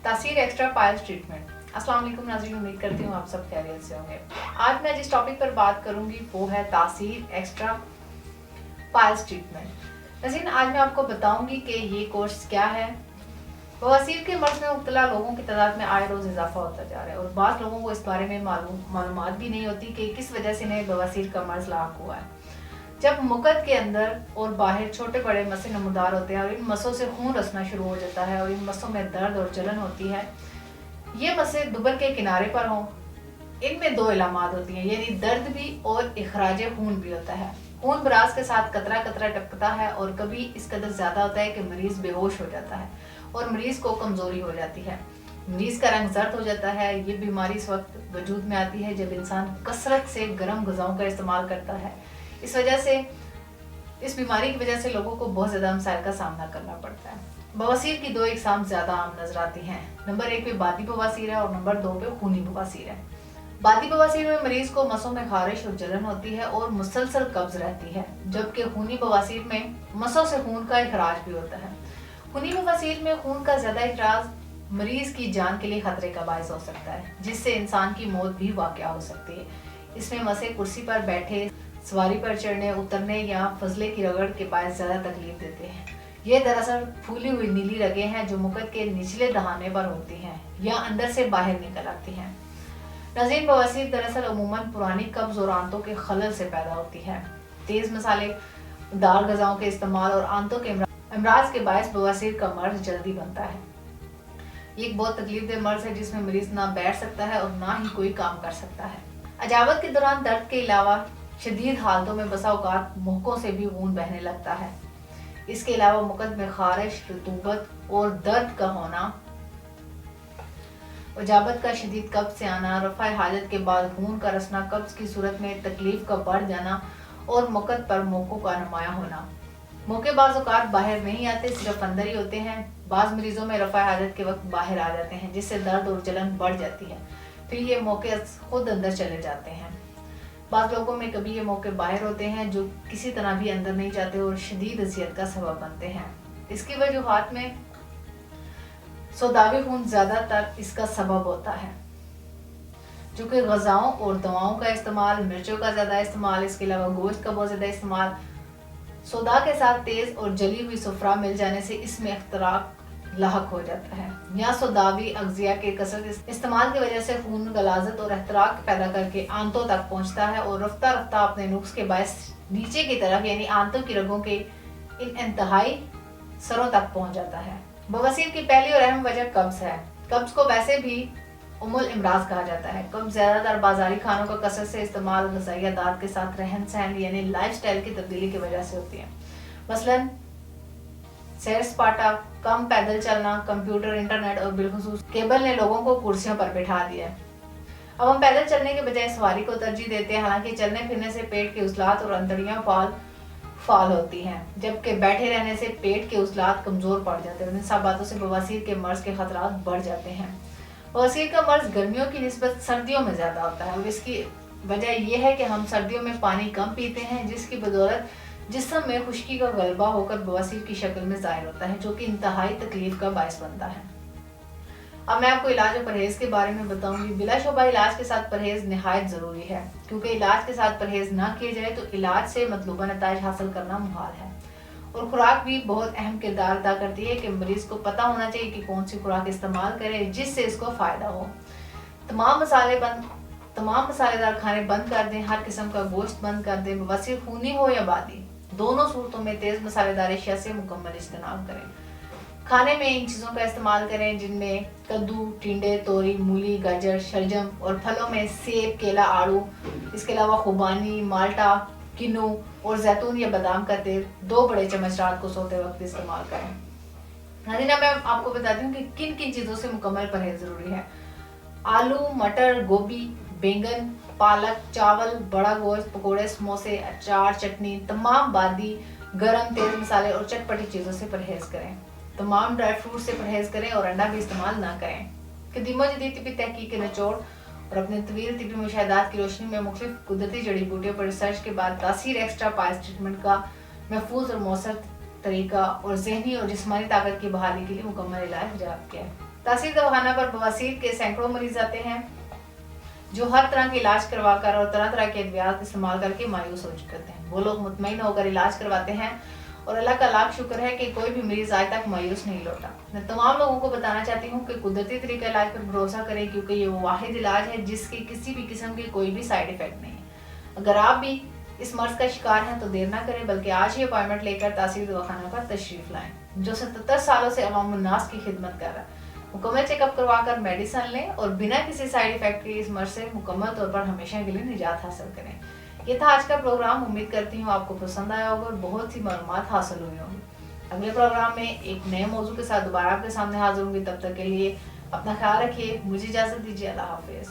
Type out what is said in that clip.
तासीर extra piles treatment. अस्सलाम वालेकुम नाज़रीन, उम्मीद करती हूँ आप सब खैरियत से होंगे। आज मैं जिस टॉपिक पर बात करूंगी वो है तासीर एक्स्ट्रा पाइल्स ट्रीटमेंट। नाज़रीन, आज मैं आपको बताऊंगी कि ये कोर्स क्या है। बवासीर के मर्ज में मुब्तला लोगों की तादाद में आए रोज़ इजाफा होता जा रहा है और बाज़ लोगों को इस बारे में मालूमात भी नहीं होती कि किस वजह से इन्हें बवासीर का मर्ज लाक हुआ है। जब मुकद के अंदर और बाहर छोटे बड़े मसे नमूदार होते हैं और इन मसों से खून रसना शुरू हो जाता है और इन मसों में दर्द और जलन होती है। ये मसे दुबर के किनारे पर हों, इनमें दो इलामात होती हैं, यानी दर्द भी और इखराज खून भी होता है। खून बराज के साथ कतरा कतरा टपकता है और कभी इस कदर ज़्यादा होता है कि मरीज बेहोश हो जाता है और मरीज को कमज़ोरी हो जाती है। मरीज का रंग जर्द हो जाता है। ये बीमारी इस वक्त वजूद में आती है जब इंसान कसरत से गर्म ग़िज़ाओं का इस्तेमाल करता है। इस बीमारी की वजह से लोगों को बहुत ज़्यादा मसाइल का सामना करना पड़ता है। बवासीर की दो इकसाम ज़्यादा आम नजर आती हैं। नंबर 1 पे बादी बवासीर है और नंबर 2 पे खूनी बवासीर है। बादी बवासीर में मरीज को मसों में खारिश और जलन होती है और मुसलसल कब्ज रहती है, जबकि खूनी बवासीर में मसों से खून का इखराज भी होता है। खूनी बवासीर में खून का ज़्यादा इखराज मरीज की जान के लिए खतरे का बायस हो सकता है, जिससे इंसान की मौत भी वाक़या हो सकती है। इसमें मसे कुर्सी पर बैठे, सवारी पर चढ़ने उतरने या फजले की रगड़ के बायस ज़्यादा तकलीफ देते हैं। ये दरअसल फूली हुई नीली रगें हैं जो मुकद के निचले दहाने पर होती हैं या अंदर से बाहर निकल आती हैं। नाज़रीन, बवासीर दरअसल अमूमन पुरानी कब्ज और आंतों के खलल से पैदा होती है। तेज़ मसाले, दार ग़िज़ाओं के इस्तेमाल और आंतों के अमराज के बायस बवासीर का मर्ज जल्दी बनता है। ये एक बहुत तकलीफदेह मर्ज है जिसमें मरीज ना बैठ सकता है और ना ही कोई काम कर सकता है। अजावत के दौरान दर्द के अलावा शदीद हालतों में बसा औकात मुहकों से भी खून बहने लगता है। इसके अलावा मुकद में खारिश, रतूबत और दर्द का होना, अजाबत का शदीद कब्ज से आना, रफ़ा हाजत के बाद खून का रसना, कब्ज की सूरत में तकलीफ का बढ़ जाना और मुकद पर मोकों का नुमाया होना। मौके बाज़ औक़ात बाहर नहीं आते, सिर्फ अंदर ही होते हैं। बाज़ मरीजों में रफ़ा हाजत के वक्त बाहर आ जाते हैं, जिससे दर्द और जलन बढ़ जाती है। फिर ये मौके खुद अंदर चले जाते हैं। बाज़ लोगों में कभी ये मौके बाहर होते हैं जो किसी तरह भी अंदर नहीं जाते और शदीद अज़ियत का सबब बनते हैं। इसकी वजूहात में सौदावी खून ज़्यादातर इसका सबब होता है, जो कि ग़िज़ाओं और दवाओं का इस्तेमाल, मिर्चों का ज़्यादा इस्तेमाल, इसके अलावा गोश्त का बहुत ज़्यादा इस्तेमाल, सोदा के साथ तेज़ और जली हुई सुफ्रा मिल जाने से इसमें इख्तराक लाहक हो जाता है, या सौदावी अग़ज़िया के कसरत इस्तेमाल की वजह से खून गलाजत और एहतराक पैदा करके आंतों तक पहुंचता है और रफ्ता रफ्ता अपने नुक्स के बायस नीचे की तरफ यानी आंतों की रगों के इन इंतहाई सरों तक पहुंच जाता है। बवासीर की पहली और अहम वजह कब्ज़ है। कब्ज़ को वैसे भी उमुल इमराज कहा जाता है। कब्ज़ ज़्यादातर बाजारी खानों का कसरत से इस्तेमाल, ग़िज़ाइयात के साथ रहन सहन यानी लाइफ स्टाइल की तब्दीली की वजह से होती है। मसलन सैर सपाटा, कम पैदल चलना, कंप्यूटर, इंटरनेट और बिलखुसूस केबल ने लोगों को कुर्सियों पर बिठा दिया। अब हम पैदल चलने के बजाय सवारी को तरजीह देते हैं, हालांकि चलने फिरने से पेट के उज़लात और अंतड़ियां फाल होती हैं, जबकि बैठे रहने से पेट के उज़लात कमज़ोर पड़ जाते हैं। इन सब बातों से बवासीर के मर्ज के खतरात बढ़ जाते हैं। बवासीर का मर्ज गर्मियों की निस्बत सर्दियों में ज़्यादा होता है और इसकी वजह यह है कि हम सर्दियों में पानी कम पीते हैं, जिसकी बदौलत जिस्म में खुश्की का गलबा होकर बवासीर की शक्ल में ज़ाहिर होता है, जो कि इंतहाई तकलीफ का बायस बनता है। अब मैं आपको इलाज और परहेज के बारे में बताऊंगी। बिलाशुबा इलाज के साथ परहेज निहायत ज़रूरी है, क्योंकि इलाज के साथ परहेज ना किए जाए तो इलाज से मतलूबा नताइज हासिल करना मुहाल है। और खुराक भी बहुत अहम किरदार अदा करती है कि मरीज़ को पता होना चाहिए कि कौन सी खुराक इस्तेमाल करे जिससे इसको फ़ायदा हो। तमाम मसालेदार खाने बंद कर दें, हर किस्म का गोश्त बंद कर दें। बवासीर खूनी हो या बादी, दोनों सूरतों में तेज़ मसालेदार अशिया से मुकम्मल इज्तनाब करें। खाने में इन चीज़ों का इस्तेमाल करें जिनमें कद्दू, टिंडे, तोरी, मूली, गाजर, शलजम और फलों में सेब, केला, आड़ू, इसके अलावा खुबानी, माल्टा, किन्नू और जैतून या बादाम का तेल 2 बड़े चम्मच रात को सोते वक्त इस्तेमाल करें। नाज़रीन, मैं आपको बताती हूँ कि किन किन चीज़ों से मुकम्मल परहेज ज़रूरी है। आलू, मटर, गोभी, बैंगन, पालक, चावल, बड़ा गोश्त, पकोड़े, समोसे, अचार, चटनी, तमाम बादी, गरम, तेज़ मसाले और चटपटी चीज़ों से परहेज करें। तमाम ड्राई फ्रूट से परहेज करें और अंडा भी इस्तेमाल ना करें। कदीम जदीद तिब्बी तहकीक के निचोड़ और अपने तवील तिब्बी मुशाहदात की रोशनी में मुख्तलिफ कुदरती जड़ी बूटियों पर रिसर्च के बाद तासीर एक्स्ट्रा पाइल्स ट्रीटमेंट का महफूज और मौसर तरीका और जहनी और जिस्मानी ताकत की बहाली के लिए मुकम्मल इलाज दरियाफ्त किया है। तासीर दवाखाना पर बवासीर के सैकड़ों मरीज आते हैं जो हर तरह के इलाज करवा कर और तरह तरह के अद्वियात इस्तेमाल करके मायूस हो चुके हैं। वो लोग मुतमईन होकर इलाज करवाते हैं और अल्लाह का लाख शुक्र है कि कोई भी मरीज आज तक मायूस नहीं लौटा। मैं तमाम लोगों को बताना चाहती हूँ कि कुदरती तरीका इलाज पर भरोसा करें, क्योंकि ये वो वाहिद इलाज है जिसकी किसी भी किस्म के कोई भी साइड इफेक्ट नहीं है। अगर आप भी इस मर्ज का शिकार हैं तो देर ना करें, बल्कि आज ही अपॉइंटमेंट लेकर तासीर दवाखाना पर तशरीफ लाएं, जो 77 सालों से अवाम उन्नास की खिदमत कर रहा है। मुकम्मल चेकअप करवा कर मेडिसिन लें और बिना किसी साइड इफेक्ट के इस मर्ज से मुकम्मल तौर पर हमेशा के लिए निजात हासिल करें। ये था आज का प्रोग्राम। उम्मीद करती हूँ आपको पसंद आया होगा और बहुत सी मालूमात हासिल हुई होंगी। अगले प्रोग्राम में एक नए मौजू के साथ दोबारा आपके सामने हाजिर होंगी। तब तक के लिए अपना ख्याल रखिए, मुझे इजाजत दीजिए। अल्लाह हाफिज।